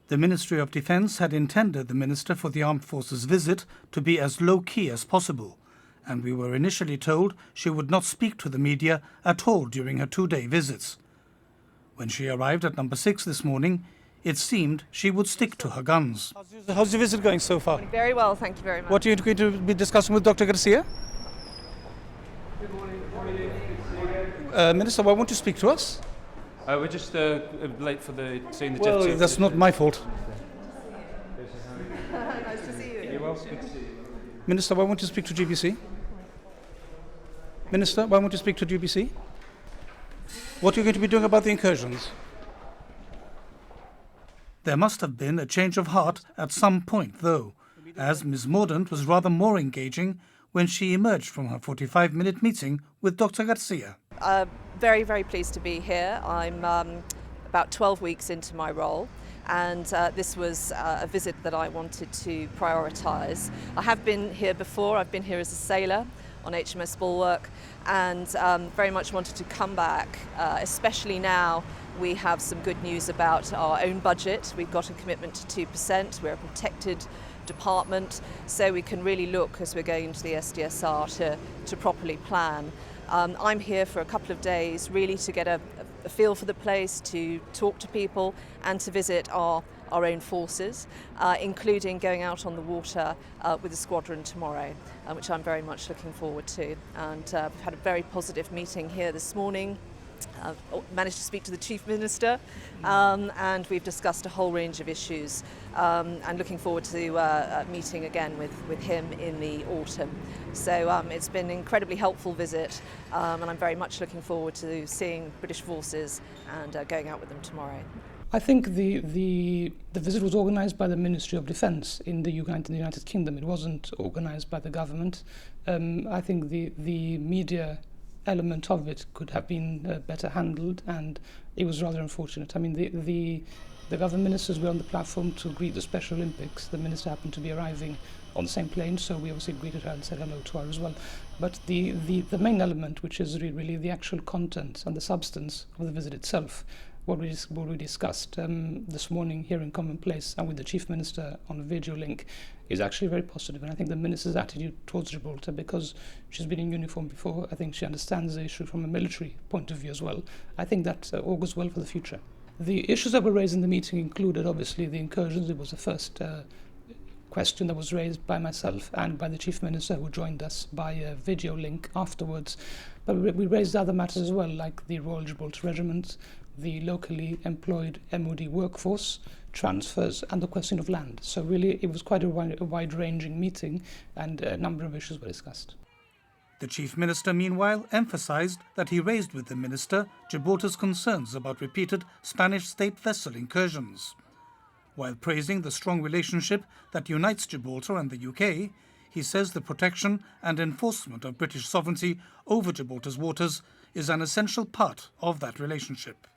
The Ministry of Defence had intended the Minister for the Armed Forces visit to be as low-key as possible, and we were initially told she would not speak to the media at all during her 2-day visits. When she arrived at Number 6 this morning, it seemed she would stick to her guns. How's your visit going so far? Very well, thank you very much. What are you going to be discussing with Dr. Garcia? Good morning. Minister, why won't you speak to us? We're just late for seeing the Well, jet. that's not my fault. Nice to see you. You well? Good to see you. Minister, why won't you speak to GBC? Minister, why won't you speak to GBC? What are you going to be doing about the incursions? There must have been a change of heart at some point, though, as Ms. Mordaunt was rather more engaging when she emerged from her 45-minute meeting with Dr. Garcia. Very, very pleased to be here. I'm about 12 weeks into my role, and this was a visit that I wanted to prioritise. I have been here before. I've been here as a sailor on HMS Bulwark, and very much wanted to come back, especially now we have some good news about our own budget. We've got a commitment to 2%. We're a protected department, so we can really look as we're going into the SDSR to properly plan. I'm here for a couple of days really to get a feel for the place, to talk to people and to visit our own forces, including going out on the water with the squadron tomorrow, which I'm very much looking forward to. And we've had a very positive meeting here this morning. Managed to speak to the Chief Minister, and we've discussed a whole range of issues, and looking forward to meeting again with him in the autumn. So it's been an incredibly helpful visit, and I'm very much looking forward to seeing British forces and going out with them tomorrow. I think the visit was organised by the Ministry of Defence in the United Kingdom. It wasn't organised by the government. I think the media element of it could have been better handled, and it was rather unfortunate. I mean, the government ministers were on the platform to greet the Special Olympics. The minister happened to be arriving on the same plane, so we obviously greeted her and said hello to her as well. But the main element, which is really the actual content and the substance of the visit itself, what we discussed this morning here in Convent Place and with the Chief Minister on a video link, is actually very positive. And I think the Minister's attitude towards Gibraltar, because she's been in uniform before, I think she understands the issue from a military point of view as well. I think that augurs well for the future. The issues that were raised in the meeting included obviously the incursions. It was the first question that was raised by myself and by the Chief Minister, who joined us by a video link afterwards. But we raised other matters as well, like the Royal Gibraltar Regiment, the locally employed MOD workforce, transfers, and the question of land. So really it was quite a wide-ranging meeting, and a number of issues were discussed. The Chief Minister, meanwhile, emphasised that he raised with the Minister Gibraltar's concerns about repeated Spanish state vessel incursions. While praising the strong relationship that unites Gibraltar and the UK, he says the protection and enforcement of British sovereignty over Gibraltar's waters is an essential part of that relationship.